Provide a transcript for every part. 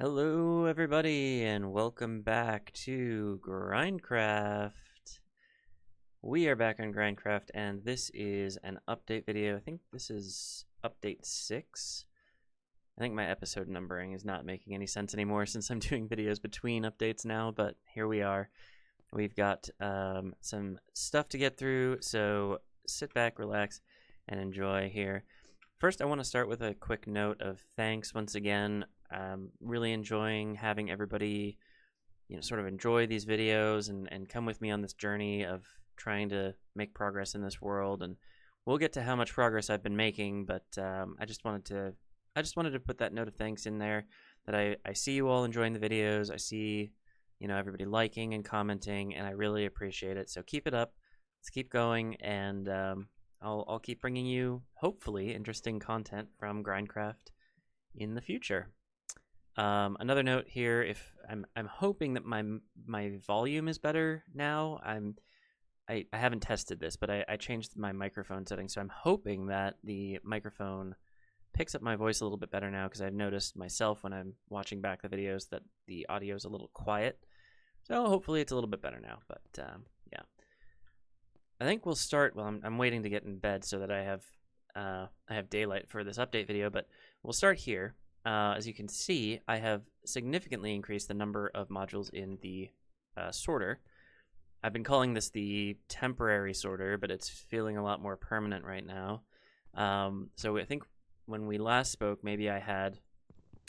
Hello, everybody, and welcome back to GrindCraft. We are back on GrindCraft, and this is an update video. I think this is update 6. I think my episode numbering is not making any sense anymore since I'm doing videos between updates now, but here we are. We've got some stuff to get through, so sit back, relax, and enjoy here. First, I want to start with a quick note of thanks once again. Really enjoying having everybody, sort of enjoy these videos and come with me on this journey of trying to make progress in this world. And we'll get to how much progress I've been making, but I just wanted to put that note of thanks in there that I see you all enjoying the videos. I see, everybody liking and commenting, and I really appreciate it. So keep it up. Let's keep going, and I'll keep bringing you hopefully interesting content from GrindCraft in the future. Another note here: if I'm hoping that my volume is better now. I haven't tested this, but I changed my microphone settings, so I'm hoping that the microphone picks up my voice a little bit better now, because I've noticed myself when I'm watching back the videos that the audio is a little quiet. So hopefully it's a little bit better now. But yeah, I think we'll start. Well, I'm waiting to get in bed so that I have daylight for this update video, but we'll start here. As you can see, I have significantly increased the number of modules in the sorter. I've been calling this the temporary sorter, but it's feeling a lot more permanent right now. So I think when we last spoke, maybe I had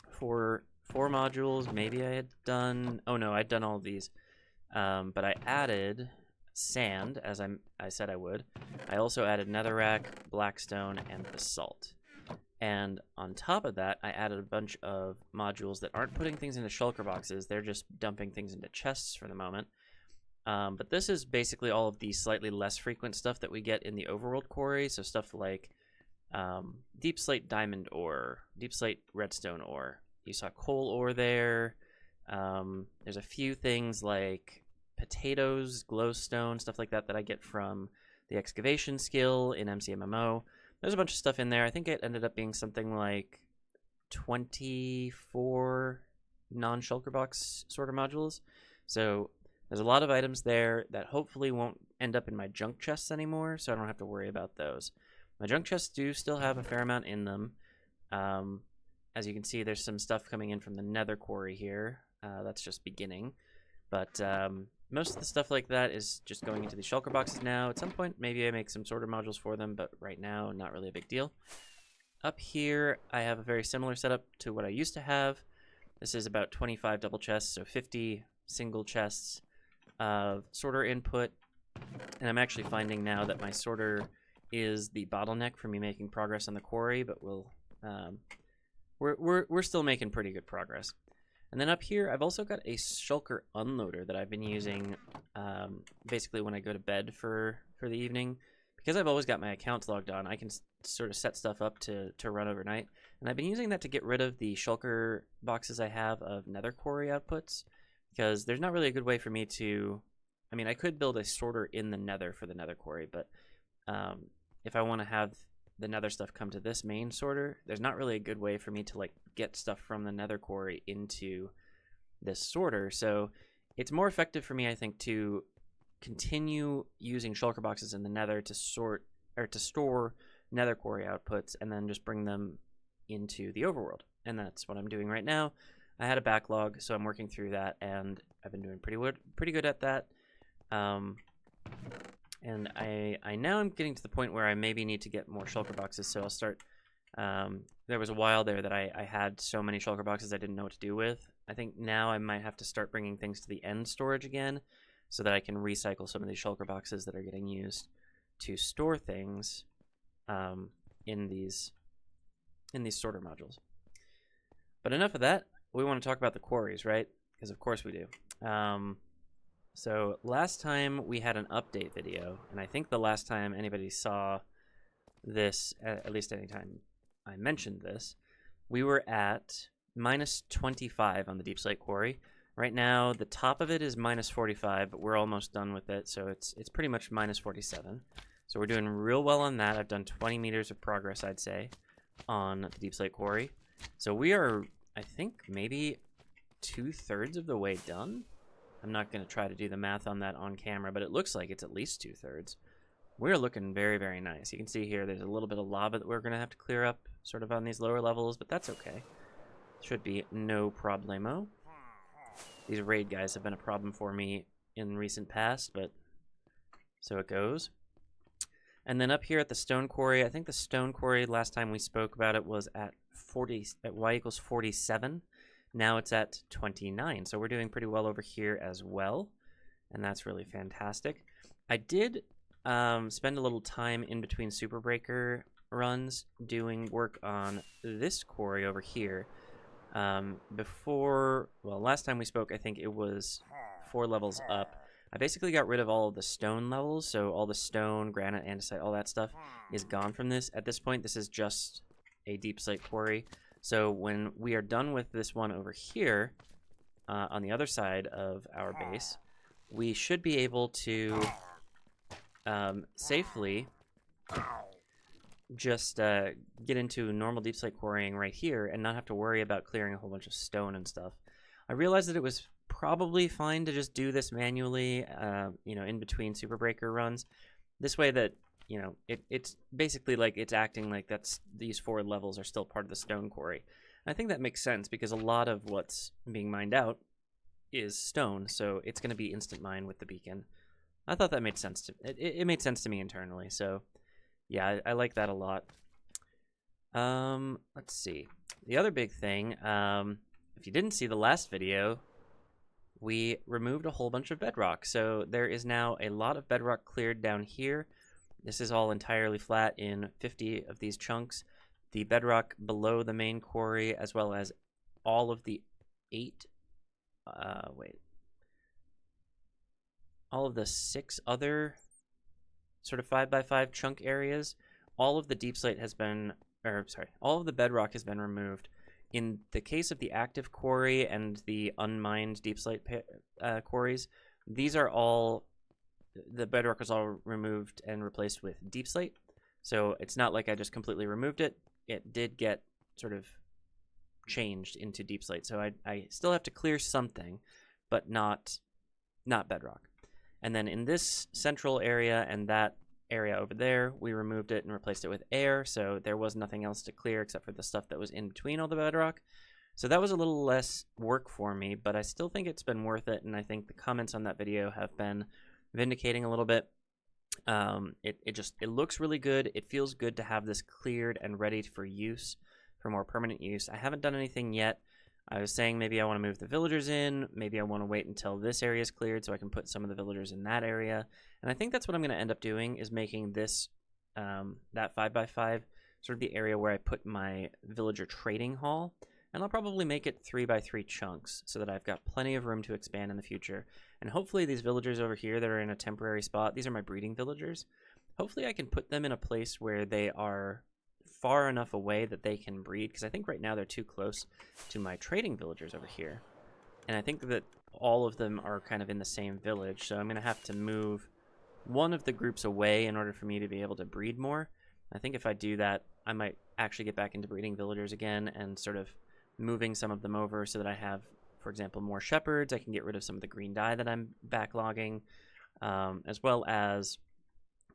four modules. Maybe I had done... Oh no, I'd done all of these. But I added sand, as I said I would. I also added netherrack, blackstone, and basalt. And on top of that, I added a bunch of modules that aren't putting things into shulker boxes. They're just dumping things into chests for the moment. But this is basically all of the slightly less frequent stuff that we get in the overworld quarry. So stuff like deep slate diamond ore, deep slate redstone ore. You saw coal ore there. There's a few things like potatoes, glowstone, stuff like that I get from the excavation skill in MCMMO. There's a bunch of stuff in there. I think it ended up being something like 24 non-shulker box sorter modules. So there's a lot of items there that hopefully won't end up in my junk chests anymore, so I don't have to worry about those. My junk chests do still have a fair amount in them. As you can see, there's some stuff coming in from the nether quarry here. That's just beginning. But most of the stuff like that is just going into the shulker boxes now. At some point, maybe I make some sorter modules for them, but right now, not really a big deal. Up here, I have a very similar setup to what I used to have. This is about 25 double chests, so 50 single chests of sorter input. And I'm actually finding now that my sorter is the bottleneck for me making progress on the quarry, but we're still making pretty good progress. And then up here, I've also got a shulker unloader that I've been using basically when I go to bed for the evening. Because I've always got my accounts logged on, I can sort of set stuff up to run overnight. And I've been using that to get rid of the shulker boxes I have of nether quarry outputs. Because there's not really a good way for me to... I mean, I could build a sorter in the nether for the nether quarry, but if I want to have the nether stuff come to this main sorter, there's not really a good way for me to get stuff from the nether quarry into this sorter. So it's more effective for me, I think, to continue using shulker boxes in the nether to sort or to store nether quarry outputs and then just bring them into the overworld. And that's what I'm doing right now. I had a backlog, so I'm working through that, and I've been doing pretty good at that. And I now am getting to the point where I maybe need to get more shulker boxes, so I'll start... there was a while there that I had so many shulker boxes I didn't know what to do with. I think now I might have to start bringing things to the end storage again, so that I can recycle some of these shulker boxes that are getting used to store things in these sorter modules. But enough of that. We want to talk about the quarries, right? Because of course we do. So last time we had an update video, and I think the last time anybody saw this, at least any time I mentioned this, we were at minus 25 on the deep slate quarry. Right now, the top of it is minus 45, but we're almost done with it, so it's pretty much minus 47. So we're doing real well on that. I've done 20 meters of progress, I'd say, on the deep slate quarry. So we are, I think, maybe 2/3 of the way done. I'm not going to try to do the math on that on camera, but it looks like it's at least 2/3. We're looking very, very nice. You can see here there's a little bit of lava that we're going to have to clear up sort of on these lower levels, but that's okay. Should be no problemo. These raid guys have been a problem for me in recent past, but so it goes. And then up here at the stone quarry, I think the stone quarry last time we spoke about it was at y equals 47. Now it's at 29, so we're doing pretty well over here as well, and that's really fantastic. I did spend a little time in between Super Breaker runs doing work on this quarry over here. Last time we spoke, I think it was 4 levels up. I basically got rid of all of the stone levels, so all the stone, granite, andesite, all that stuff is gone from this. At this point, this is just a deep slate quarry. So when we are done with this one over here, on the other side of our base, we should be able to safely just get into normal deep slate quarrying right here and not have to worry about clearing a whole bunch of stone and stuff. I realized that it was probably fine to just do this manually, in between Super Breaker runs. This way that, it's basically like it's acting like these 4 levels are still part of the stone quarry. And I think that makes sense because a lot of what's being mined out is stone, so it's going to be instant mine with the beacon. I thought that made sense it made sense to me internally, so yeah, I like that a lot. Let's see. The other big thing, if you didn't see the last video, we removed a whole bunch of bedrock. So there is now a lot of bedrock cleared down here. This is all entirely flat in 50 of these chunks. The bedrock below the main quarry, as well as all of the all of the 6 other sort of 5x5 chunk areas, all of the deep slate has been, all of the bedrock has been removed. In the case of the active quarry and the unmined deep slate quarries, these are all, the bedrock is all removed and replaced with deep slate. So it's not like I just completely removed it. It did get sort of changed into deep slate. So I still have to clear something, but not bedrock. And then in this central area and that area over there, we removed it and replaced it with air, so there was nothing else to clear except for the stuff that was in between all the bedrock. So that was a little less work for me, but I still think it's been worth it, and I think the comments on that video have been vindicating a little bit. It looks really good. It feels good to have this cleared and ready for use, for more permanent use. I haven't done anything yet. I was saying maybe I want to move the villagers in, maybe I want to wait until this area is cleared so I can put some of the villagers in that area. And I think that's what I'm going to end up doing, is making this, that 5x5, sort of the area where I put my villager trading hall. And I'll probably make it 3x3 chunks so that I've got plenty of room to expand in the future. And hopefully these villagers over here that are in a temporary spot, these are my breeding villagers. Hopefully I can put them in a place where they are far enough away that they can breed, because I think right now they're too close to my trading villagers over here. And I think that all of them are kind of in the same village, so I'm going to have to move one of the groups away in order for me to be able to breed more. I think if I do that, I might actually get back into breeding villagers again and sort of moving some of them over so that I have, for example, more shepherds. I can get rid of some of the green dye that I'm backlogging, as well as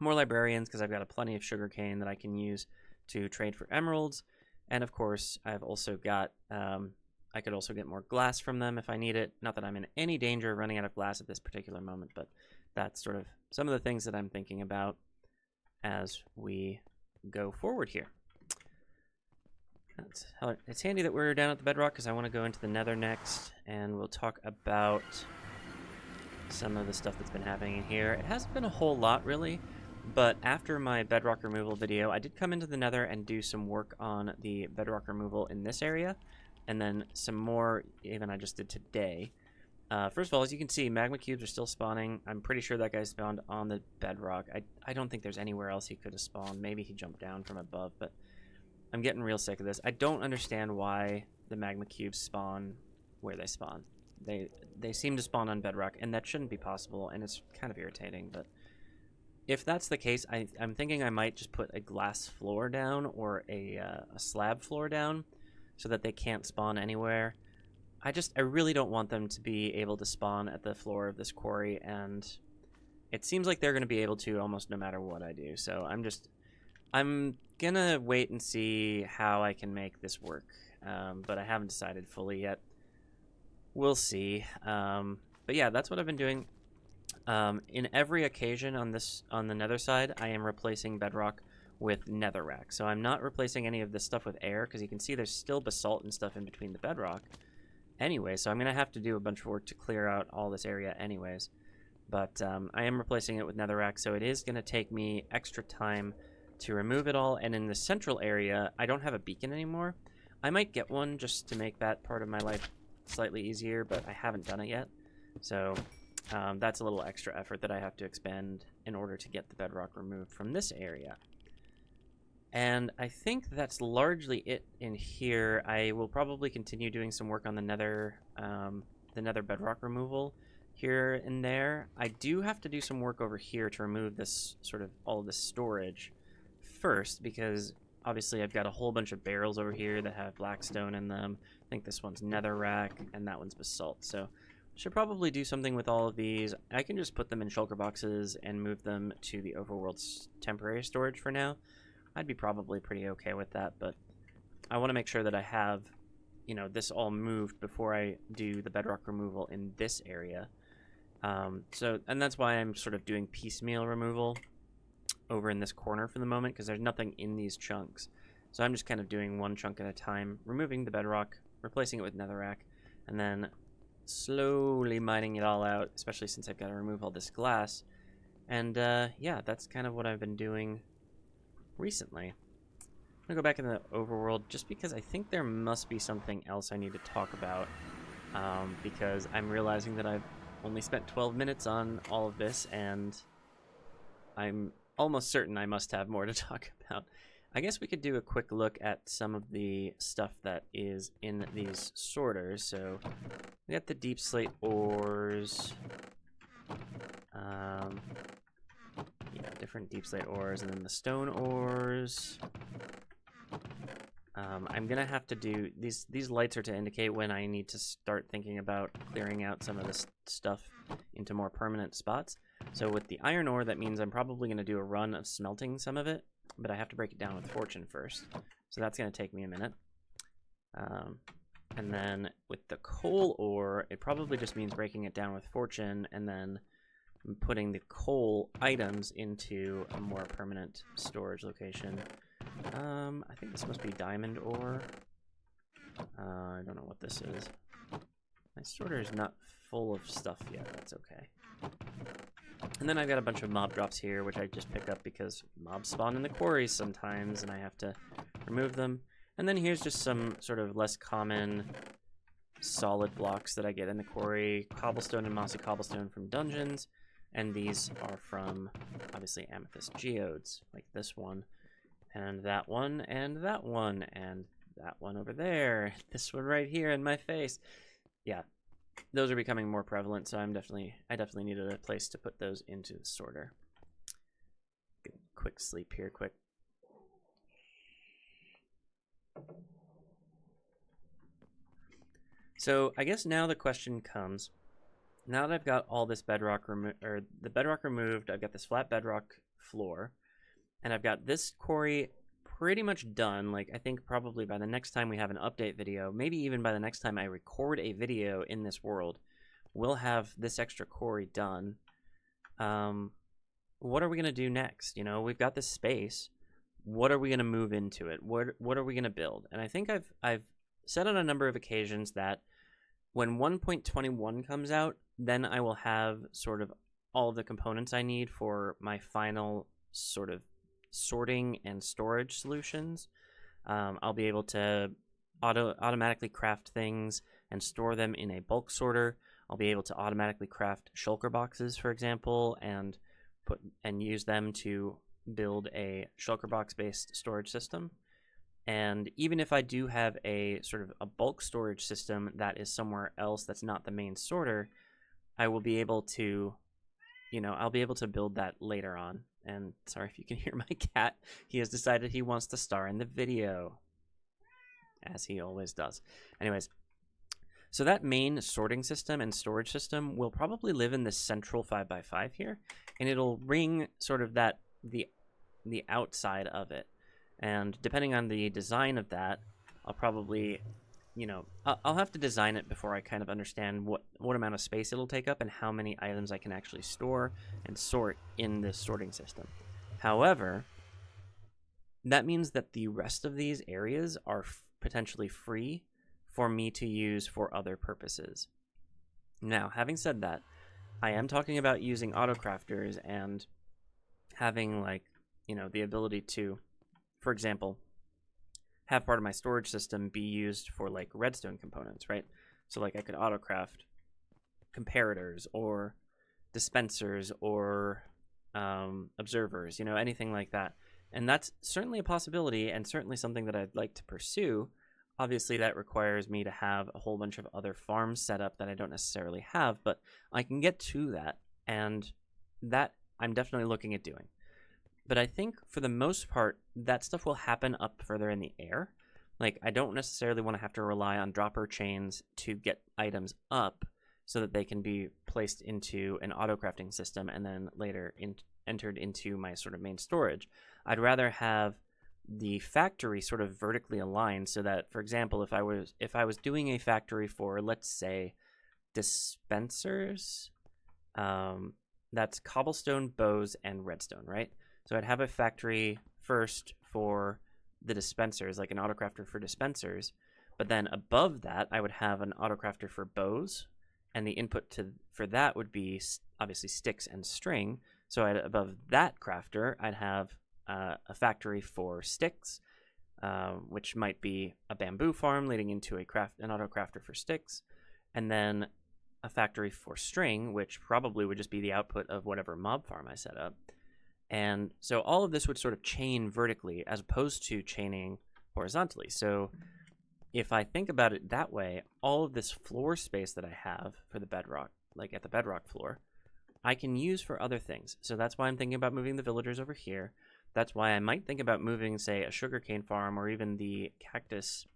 more librarians, because I've got plenty of sugarcane that I can use to trade for emeralds. And of course, I've also got, I could also get more glass from them if I need it. Not that I'm in any danger of running out of glass at this particular moment, but that's sort of some of the things that I'm thinking about as we go forward here. It's handy that we're down at the bedrock, because I want to go into the nether next, and we'll talk about some of the stuff that's been happening in here. It hasn't been a whole lot, really. But after my bedrock removal video, I did come into the nether and do some work on the bedrock removal in this area, and then some more even I just did today. First of all, as you can see, magma cubes are still spawning. I'm pretty sure that guy spawned on the bedrock. I don't think there's anywhere else he could have spawned. Maybe he jumped down from above, but I'm getting real sick of this. I don't understand why the magma cubes spawn where they spawn. They seem to spawn on bedrock, and that shouldn't be possible, and it's kind of irritating, but if that's the case, I'm thinking I might just put a glass floor down or a slab floor down so that they can't spawn anywhere. I really don't want them to be able to spawn at the floor of this quarry, and it seems like they're going to be able to almost no matter what I do. So I'm gonna wait and see how I can make this work, but I haven't decided fully yet. We'll see. But yeah, that's what I've been doing. In every occasion on the nether side, I am replacing bedrock with netherrack. So I'm not replacing any of this stuff with air, because you can see there's still basalt and stuff in between the bedrock. Anyway, so I'm going to have to do a bunch of work to clear out all this area anyways. But I am replacing it with netherrack, so it is going to take me extra time to remove it all. And in the central area, I don't have a beacon anymore. I might get one just to make that part of my life slightly easier, but I haven't done it yet. So that's a little extra effort that I have to expend in order to get the bedrock removed from this area. And I think that's largely it in here. I will probably continue doing some work on the nether bedrock removal here and there. I do have to do some work over here to remove this all of this storage first, because obviously I've got a whole bunch of barrels over here that have blackstone in them. I think this one's netherrack and that one's basalt. So should probably do something with all of these. I can just put them in shulker boxes and move them to the overworld's temporary storage for now. I'd be probably pretty okay with that, but I want to make sure that I have, this all moved before I do the bedrock removal in this area. And that's why I'm sort of doing piecemeal removal over in this corner for the moment, because there's nothing in these chunks. So I'm just kind of doing one chunk at a time, removing the bedrock, replacing it with netherrack, and then slowly mining it all out, especially since I've got to remove all this glass. And yeah, that's kind of what I've been doing recently. I'm gonna go back in the overworld just because I think there must be something else I need to talk about, because I'm realizing that I've only spent 12 minutes on all of this, and I'm almost certain I must have more to talk about. I guess we could do a quick look at some of the stuff that is in these sorters. So we got the deep slate ores, different deep slate ores, and then the stone ores. I'm gonna have to do these lights are to indicate when I need to start thinking about clearing out some of this stuff into more permanent spots. So with the iron ore, that means I'm probably gonna do a run of smelting some of it, but I have to break it down with fortune first. So that's gonna take me a minute. And then with the coal ore, it probably just means breaking it down with fortune and then putting the coal items into a more permanent storage location. I think this must be diamond ore. I don't know what this is. My sorter is not full of stuff yet. That's okay. And then I've got a bunch of mob drops here, which I just pick up because mobs spawn in the quarries sometimes, and I have to remove them. And then here's just some sort of less common solid blocks that I get in the quarry. Cobblestone and mossy cobblestone from dungeons. And these are from, obviously, amethyst geodes, like this one. And that one, and that one, and that one over there. This one right here in my face. Yeah, those are becoming more prevalent, so I definitely needed a place to put those into the sorter. Get a quick sleep here, quick. So I guess now the question comes, now that I've got all this bedrock the bedrock removed, I've got this flat bedrock floor, and I've got this quarry pretty much done. Like, I think probably by the next time we have an update video, maybe even by the next time I record a video in this world, we'll have this extra quarry done. What are we gonna do next? We've got this space. What are we gonna move into it? What are we gonna build? And I think I've said on a number of occasions that when 1.21 comes out, then I will have sort of all of the components I need for my final sort of sorting and storage solutions. I'll be able to automatically craft things and store them in a bulk sorter. I'll be able to automatically craft shulker boxes, for example, and use them to build a shulker box based storage system. And even if I do have a sort of a bulk storage system that is somewhere else that's not the main sorter, I will be able to, I'll be able to build that later on. And sorry if you can hear my cat. He has decided he wants to star in the video, as he always does. Anyways, So that main sorting system and storage system will probably live in this central 5x5 here, and it'll ring sort of that the outside of it. And depending on the design of that, I'll probably, you know, I'll have to design it before I kind of understand what amount of space it'll take up and how many items I can actually store and sort in this sorting system. However, that means that the rest of these areas are potentially free for me to use for other purposes. Now, having said that, I am talking about using autocrafters and having, like, you know, the ability to, for example, have part of my storage system be used for like redstone components, right? So like I could autocraft comparators or dispensers or observers, you know, anything like that. And that's certainly a possibility and certainly something that I'd like to pursue. Obviously, that requires me to have a whole bunch of other farms set up that I don't necessarily have, but I can get to that, and that I'm definitely looking at doing. But I think for the most part, that stuff will happen up further in the air. Like, I don't necessarily want to have to rely on dropper chains to get items up so that they can be placed into an auto-crafting system and then later entered into my sort of main storage. I'd rather have the factory sort of vertically aligned so that, for example, if I was doing a factory for, let's say, dispensers, that's cobblestone, bows, and redstone, right? So I'd have a factory first for the dispensers, like an autocrafter for dispensers, but then above that, I would have an autocrafter for bows, and the input for that would be obviously sticks and string. So above that crafter, I'd have a factory for sticks, which might be a bamboo farm leading into an autocrafter for sticks, and then a factory for string, which probably would just be the output of whatever mob farm I set up. And so all of this would sort of chain vertically as opposed to chaining horizontally. So if I think about it that way, all of this floor space that I have for the bedrock, like at the bedrock floor, I can use for other things. So that's why I'm thinking about moving the villagers over here. That's why I might think about moving, say, a sugarcane farm or even the cactus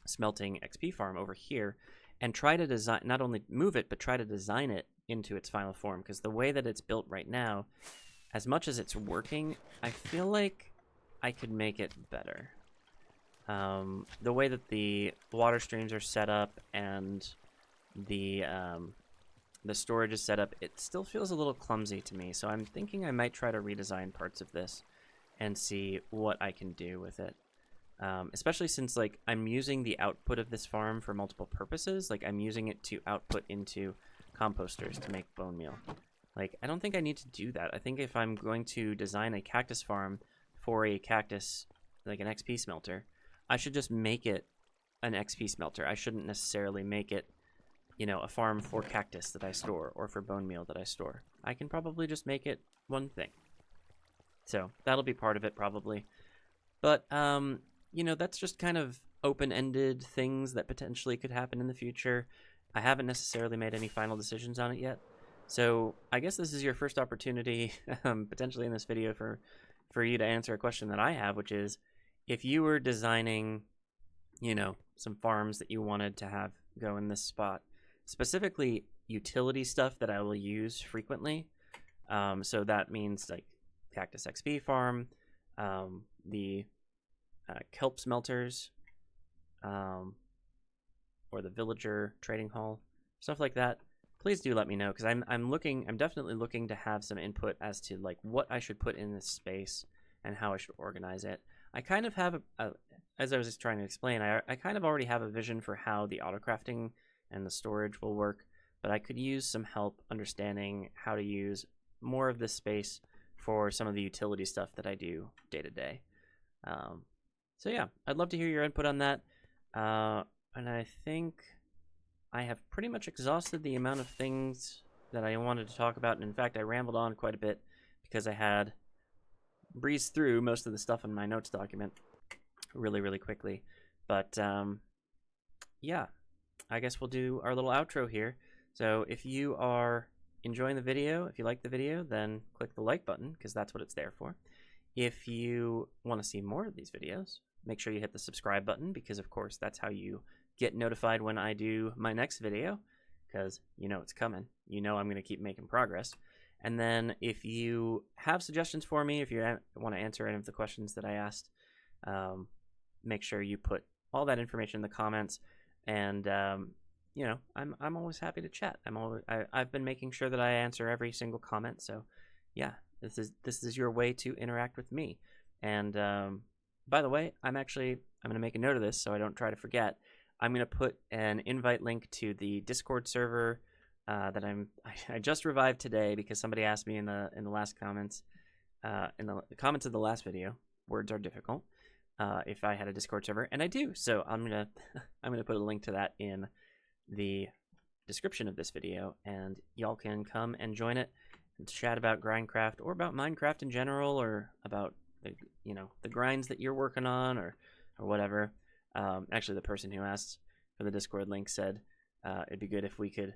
smelting XP farm over here and try to design, not only move it, but try to design it into its final form. Because the way that it's built right now, as much as it's working, I feel like I could make it better. The way that the water streams are set up and the storage is set up, it still feels a little clumsy to me. So I'm thinking I might try to redesign parts of this and see what I can do with it. Especially since, like, I'm using the output of this farm for multiple purposes. Like, I'm using it to output into composters to make bone meal. Like, I don't think I need to do that. I think if I'm going to design a cactus farm for a cactus, like an XP smelter, I should just make it an XP smelter. I shouldn't necessarily make it, you know, a farm for cactus that I store or for bone meal that I store. I can probably just make it one thing. So that'll be part of it probably. But, you know, that's just kind of open-ended things that potentially could happen in the future. I haven't necessarily made any final decisions on it yet. So I guess this is your first opportunity, potentially in this video, for you to answer a question that I have, which is, if you were designing, you know, some farms that you wanted to have go in this spot, specifically utility stuff that I will use frequently. So that means like Cactus XP farm, the kelp smelters, or the villager trading hall, stuff like that. Please do let me know, because I'm definitely looking to have some input as to like what I should put in this space and how I should organize it. I kind of have as I was just trying to explain, I kind of already have a vision for how the autocrafting and the storage will work, but I could use some help understanding how to use more of this space for some of the utility stuff that I do day to day. So yeah, I'd love to hear your input on that. And I think I have pretty much exhausted the amount of things that I wanted to talk about. And in fact, I rambled on quite a bit because I had breezed through most of the stuff in my notes document really, really quickly. But yeah, I guess we'll do our little outro here. So if you are enjoying the video, if you like the video, then click the like button, because that's what it's there for. If you want to see more of these videos, make sure you hit the subscribe button, because of course that's how you get notified when I do my next video, because you know it's coming. You know I'm going to keep making progress. And then if you have suggestions for me, if you want to answer any of the questions that I asked, make sure you put all that information in the comments. And you know, I'm always happy to chat. I've been making sure that I answer every single comment. So yeah, this is your way to interact with me. And by the way, I'm going to make a note of this so I don't try to forget. I'm going to put an invite link to the Discord server that I just revived today because somebody asked me in the last comments, in the comments of the last video. Words are difficult. If I had a Discord server, and I do, so I'm gonna put a link to that in the description of this video, and y'all can come and join it and chat about GrindCraft or about Minecraft in general, or about the grinds that you're working on, or whatever. Actually, the person who asked for the Discord link said it'd be good if we could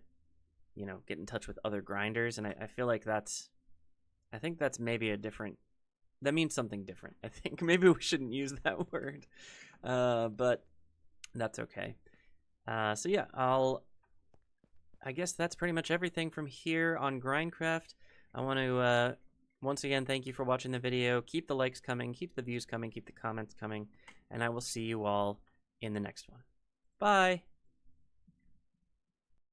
get in touch with other grinders, and I feel like I think that's maybe that means something different. I think maybe we shouldn't use that word, but that's okay. So yeah, I guess that's pretty much everything from here on GrindCraft. I want to once again thank you for watching the video. Keep the likes coming, keep the views coming, keep the comments coming, and I will see you all in the next one. Bye!